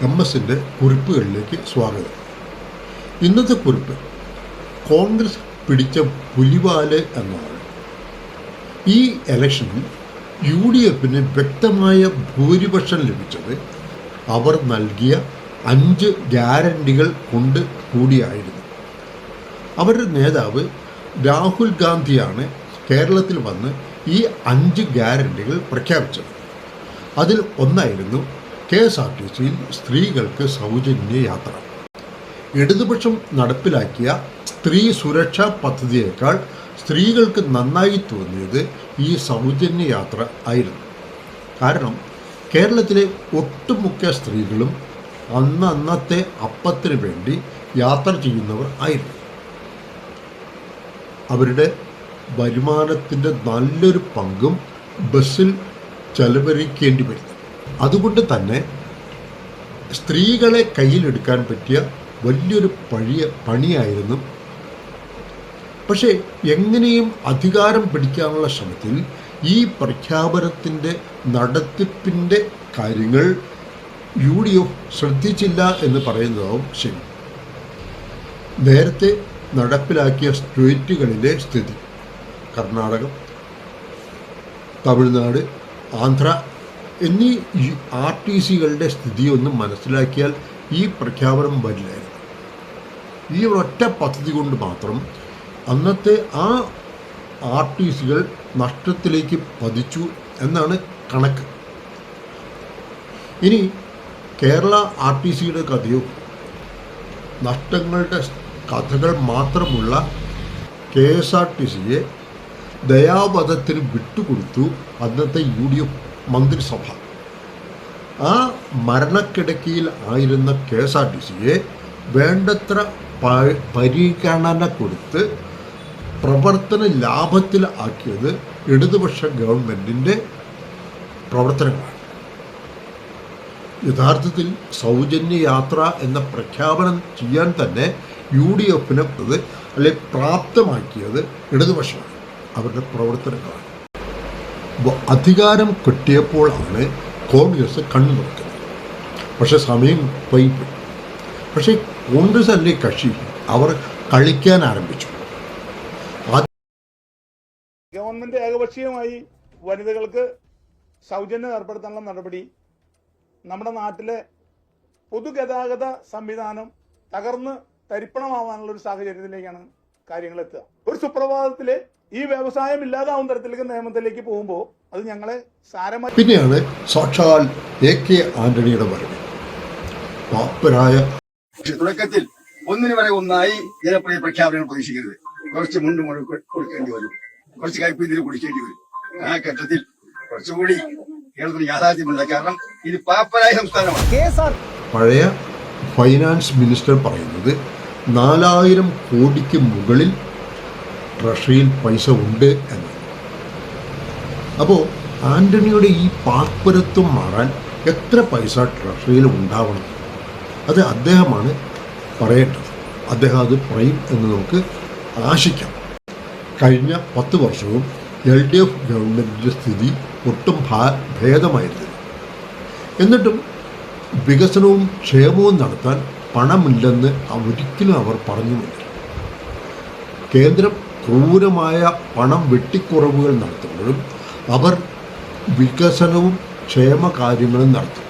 MS-ന്റെ കുറിപ്പുകളിലേക്ക് സ്വാഗതം. ഇന്നത്തെ കുറിപ്പ് കോൺഗ്രസ് പിടിച്ച പുലിവാല് എന്നാണ്. ഈ ഇലക്ഷനിൽ UDF-ന് വ്യക്തമായ ഭൂരിപക്ഷം ലഭിച്ചത് അവർ നൽകിയ 5 ഗ്യാരണ്ടികൾ കൊണ്ട് കൂടിയായിരുന്നു. അവരുടെ നേതാവ് രാഹുൽ ഗാന്ധിയാണ് കേരളത്തിൽ വന്ന് ഈ 5 ഗ്യാരണ്ടികൾ പ്രഖ്യാപിച്ചത്. അതിൽ ഒന്നായിരുന്നു KSRTCയിൽ സ്ത്രീകൾക്ക് സൗജന്യ യാത്ര. ഇടതുപക്ഷം നടപ്പിലാക്കിയ സ്ത്രീ സുരക്ഷാ പദ്ധതിയേക്കാൾ സ്ത്രീകൾക്ക് നന്നായി തോന്നിയത് ഈ സൗജന്യ യാത്ര ആയിരുന്നു. കാരണം കേരളത്തിലെ ഒട്ടുമുക്ക സ്ത്രീകളും അന്നത്തെ അപ്പത്തിന് വേണ്ടി യാത്ര ചെയ്യുന്നവർ ആയിരുന്നു. അവരുടെ വരുമാനത്തിൻ്റെ നല്ലൊരു പങ്കും ബസ്സിൽ ചെലവഴിക്കേണ്ടി വരുന്നു. അതുകൊണ്ട് തന്നെ സ്ത്രീകളെ കയ്യിലെടുക്കാൻ പറ്റിയ വലിയൊരു പണിയായിരുന്നു. പക്ഷേ എങ്ങനെയും അധികാരം പിടിക്കാനുള്ള ശ്രമത്തിൽ ഈ പ്രഖ്യാപനത്തിൻ്റെ നടത്തിപ്പിൻ്റെ കാര്യങ്ങൾ UDF ശ്രദ്ധിച്ചില്ല എന്ന് പറയുന്നതാവും ശരി. നേരത്തെ നടപ്പിലാക്കിയ സ്റ്റേറ്റുകളിലെ സ്ഥിതി, കർണാടകം, തമിഴ്നാട്, ആന്ധ്ര എന്നീ RTCകളുടെ സ്ഥിതിയൊന്നും മനസ്സിലാക്കിയാൽ ഈ പ്രഖ്യാപനം വരില്ലായിരുന്നു. ഈ ഒറ്റ പദ്ധതി കൊണ്ട് മാത്രം അന്നത്തെ ആ RTCകൾ നഷ്ടത്തിലേക്ക് പതിച്ചു എന്നാണ് കണക്ക്. ഇനി കേരള RTCയുടെ കഥയോ നഷ്ടങ്ങളുടെ കഥകൾ മാത്രമുള്ള KSRTCയെ ദയാവധത്തിന് വിട്ടുകൊടുത്തു അന്നത്തെ UDF മന്ത്രിസഭ. ആ മരണക്കിടക്കയിൽ ആയിരുന്ന KSRTCയെ വേണ്ടത്ര പരിഗണന കൊടുത്ത് പ്രവർത്തന ലാഭത്തിൽ ആക്കിയത് ഇടതുപക്ഷ ഗവൺമെൻറ്റിൻ്റെ പ്രവർത്തനങ്ങളാണ്. യഥാർത്ഥത്തിൽ സൗജന്യ യാത്ര എന്ന പ്രഖ്യാപനം ചെയ്യാൻ തന്നെ UDF-നെ പ്രാപ്തമാക്കിയത് ഇടതുപക്ഷമാണ്, അവരുടെ പ്രവർത്തനങ്ങളാണ്. അധികാരം കിട്ടിയപ്പോഴാണ് കോൺഗ്രസ് കണ്ണു തുറക്കുന്നത്. പക്ഷെ സമയം വൈകിപ്പോയി. പക്ഷേ കോൺഗ്രസ് അല്ലേ കക്ഷി, അവർ കളിക്കാൻ ആരംഭിച്ചു. ഗവൺമെന്റ് ഏകപക്ഷീയമായി വനിതകൾക്ക് സൗജന്യം ഏർപ്പെടുത്താനുള്ള നടപടി നമ്മുടെ നാട്ടിലെ പൊതുഗതാഗത സംവിധാനം തകർന്ന് തരിപ്പണമാവാനുള്ള ഒരു സാഹചര്യത്തിലേക്കാണ് കാര്യങ്ങൾ എത്തുക. ഒരു സുപ്രഭാതത്തില് ഈ വ്യവസായം ഇല്ലാതാവും തരത്തിലേക്ക് നിയമത്തിലേക്ക് പോകുമ്പോൾ അത് ഞങ്ങളെ സാരമായി. പിന്നെയാണ് സാക്ഷാൽ AK ആന്റണിയുടെ വരവ്. പാപ്പരായ തുടക്കത്തിൽ ഒന്നിനു വരെ ഒന്നായി ജനപ്രിയ പ്രഖ്യാപനങ്ങൾ പ്രതീക്ഷിക്കരുത്. കുറച്ച് മുണ്ട് കൊടുക്കേണ്ടി വരും, കുറച്ച് കൈപ്പിന്തിരി കുടിക്കേണ്ടി വരും. ആ ഘട്ടത്തിൽ കുറച്ചുകൂടി കേരളത്തിന് യാഥാർത്ഥ്യമുണ്ട്. കാരണം ഇത് പാപ്പരായ സംസ്ഥാനമാണ്. പഴയ ഫൈനാൻസ് മിനിസ്റ്റർ പറയുന്നത് 4000 കോടിക്ക് മുകളിൽ ട്രഷറിയിൽ പൈസ ഉണ്ട് എന്ന്. അപ്പോൾ ആന്റണിയുടെ ഈ പാർപ്പരത്വം മാറാൻ എത്ര പൈസ ട്രഷറിയിൽ ഉണ്ടാവണം? അത് അദ്ദേഹമാണ് പറയേണ്ടത്. അദ്ദേഹം അത് പറയും എന്ന് നമുക്ക് ആശിക്കാം. കഴിഞ്ഞ 10 വർഷവും LDF ഗവൺമെൻറ്റിൻ്റെ സ്ഥിതി ഒട്ടും ഭേദമായിരുന്നില്ല. എന്നിട്ടും വികസനവും ക്ഷേമവും നടത്താൻ പണമില്ലെന്ന് ഒരിക്കലും അവർ പറഞ്ഞുമില്ല. കേന്ദ്രം ക്രൂരമായ പണം വെട്ടിക്കുറവുകൾ നടത്തുമ്പോഴും അവർ വികസനവും ക്ഷേമകാര്യങ്ങളും നടത്തും.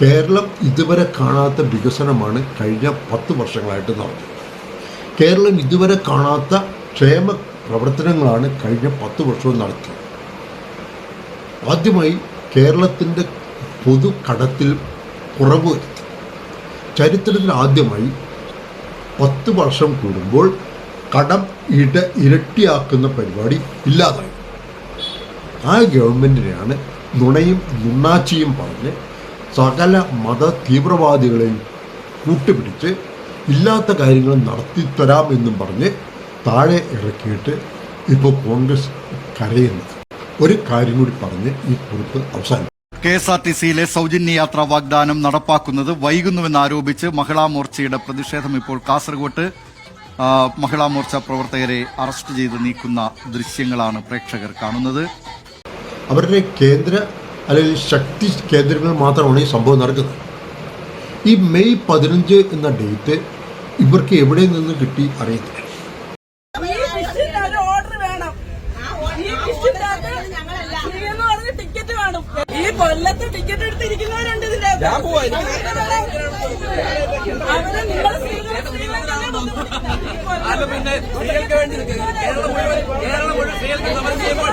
കേരളം ഇതുവരെ കാണാത്ത വികസനമാണ് കഴിഞ്ഞ 10 വർഷങ്ങളായിട്ട് നടന്നത്. കേരളം ഇതുവരെ കാണാത്ത ക്ഷേമ പ്രവർത്തനങ്ങളാണ് കഴിഞ്ഞ 10 വർഷവും നടത്തിയത്. ആദ്യമായി കേരളത്തിൻ്റെ പൊതുകടത്തിൽ കുറവ് വരുത്തി. ചരിത്രത്തിൽ ആദ്യമായി 10 വർഷം കൂടുമ്പോൾ കടം ഇരട്ടിയാക്കുന്ന പരിപാടി ഇല്ലാതായി. ആ ഗവൺമെൻറ്റിനെയാണ് നുണയും നുണ്ണാച്ചിയും പറഞ്ഞ് സകല മത തീവ്രവാദികളെയും കൂട്ടുപിടിച്ച് ഇല്ലാത്ത കാര്യങ്ങൾ നടത്തിത്തരാമെന്നും പറഞ്ഞ് താഴെ ഇറക്കിയിട്ട് ഇപ്പോൾ കോൺഗ്രസ് കരയുന്നത്. ഒരു കാര്യം കൂടി പറഞ്ഞ് ഈ കുറിപ്പ് അവസാനിക്കും. KSRTCയിലെ സൗജന്യ യാത്രാ വാഗ്ദാനം നടപ്പാക്കുന്നത് വൈകുന്നുവെന്നാരോപിച്ച് മഹിളാ മോർച്ചയുടെ പ്രതിഷേധം ഇപ്പോൾ കാസർഗോട്ട്. മഹിളാ മോർച്ച പ്രവർത്തകരെ അറസ്റ്റ് ചെയ്ത് നീക്കുന്ന ദൃശ്യങ്ങളാണ് പ്രേക്ഷകർ കാണുന്നത്. അവരുടെ കേന്ദ്ര അല്ലെങ്കിൽ ശക്തി കേന്ദ്രങ്ങൾ മാത്രമാണ് ഈ സംഭവം നടക്കുന്നത്. ഈ മെയ് 15 എന്ന ഡേറ്റ് ഇവർക്ക് എവിടെ നിന്ന് കിട്ടി അറിയത്തില്ല. ടിക്കറ്റ് വേണം. ഈ കൊല്ലത്ത് ടിക്കറ്റ് എടുത്തിരിക്കുന്നവരുണ്ട് ഇതിന്റെ അവരെ നിങ്ങളെ പിന്നെ സ്ത്രീകൾക്ക് വേണ്ടി കേരളം മുഴുവൻ സ്ത്രീകൾക്ക് സമരം ചെയ്യുമ്പോൾ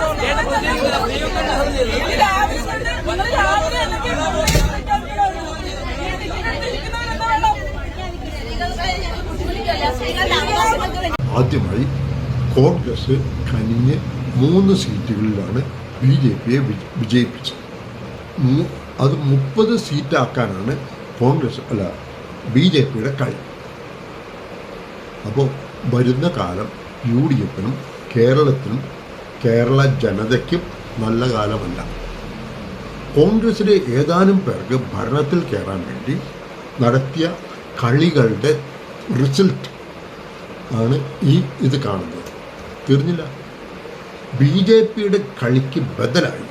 ആദ്യമായി കോൺഗ്രസ് കനിഞ്ഞ് 3 സീറ്റുകളിലാണ് BJPയെ വിജയിപ്പിച്ചത്. അത് 30 സീറ്റാക്കാനാണ് BJPയുടെ കളി. അപ്പോൾ വരുന്ന കാലം UDFനും കേരളത്തിനും കേരള ജനതയ്ക്കും നല്ല കാലമല്ല. കോൺഗ്രസിലെ ഏതാനും പേർക്ക് ഭരണത്തിൽ കയറാൻ വേണ്ടി നടത്തിയ കളികളുടെ റിസൾട്ട് ആണ് ഇത് കാണുന്നത്. തീർന്നില്ല. BJPയുടെ കളിക്ക് ബദലായി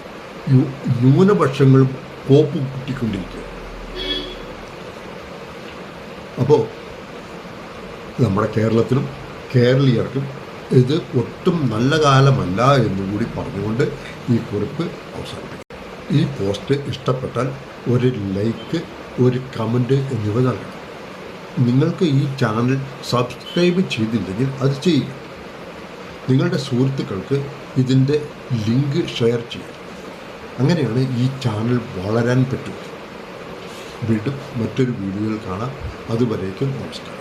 ന്യൂനപക്ഷങ്ങൾ കോപ്പ് കുട്ടിക്കൊണ്ടിരിക്കുക. അപ്പോൾ നമ്മുടെ കേരളത്തിനും കേരളീയർക്കും ഇത് ഒട്ടും നല്ല കാലമല്ല എന്നുകൂടി പറഞ്ഞുകൊണ്ട് ഈ കുറിപ്പ് അവസാനിപ്പിക്കും. ഈ പോസ്റ്റ് ഇഷ്ടപ്പെട്ടാൽ ഒരു ലൈക്ക്, ഒരു കമൻറ്റ് എന്നിവ നൽകണം. നിങ്ങൾക്ക് ഈ ചാനൽ സബ്സ്ക്രൈബ് ചെയ്തില്ലെങ്കിൽ അത് ചെയ്യുക. നിങ്ങളുടെ സുഹൃത്തുക്കൾക്ക് ഇതിൻ്റെ ലിങ്ക് ഷെയർ ചെയ്യുക. അങ്ങനെയാണ് ഈ ചാനൽ വളരാൻ പറ്റുക. വീണ്ടും മറ്റൊരു വീഡിയോയിൽ കാണാം. അതുവരേക്കും നമസ്കാരം.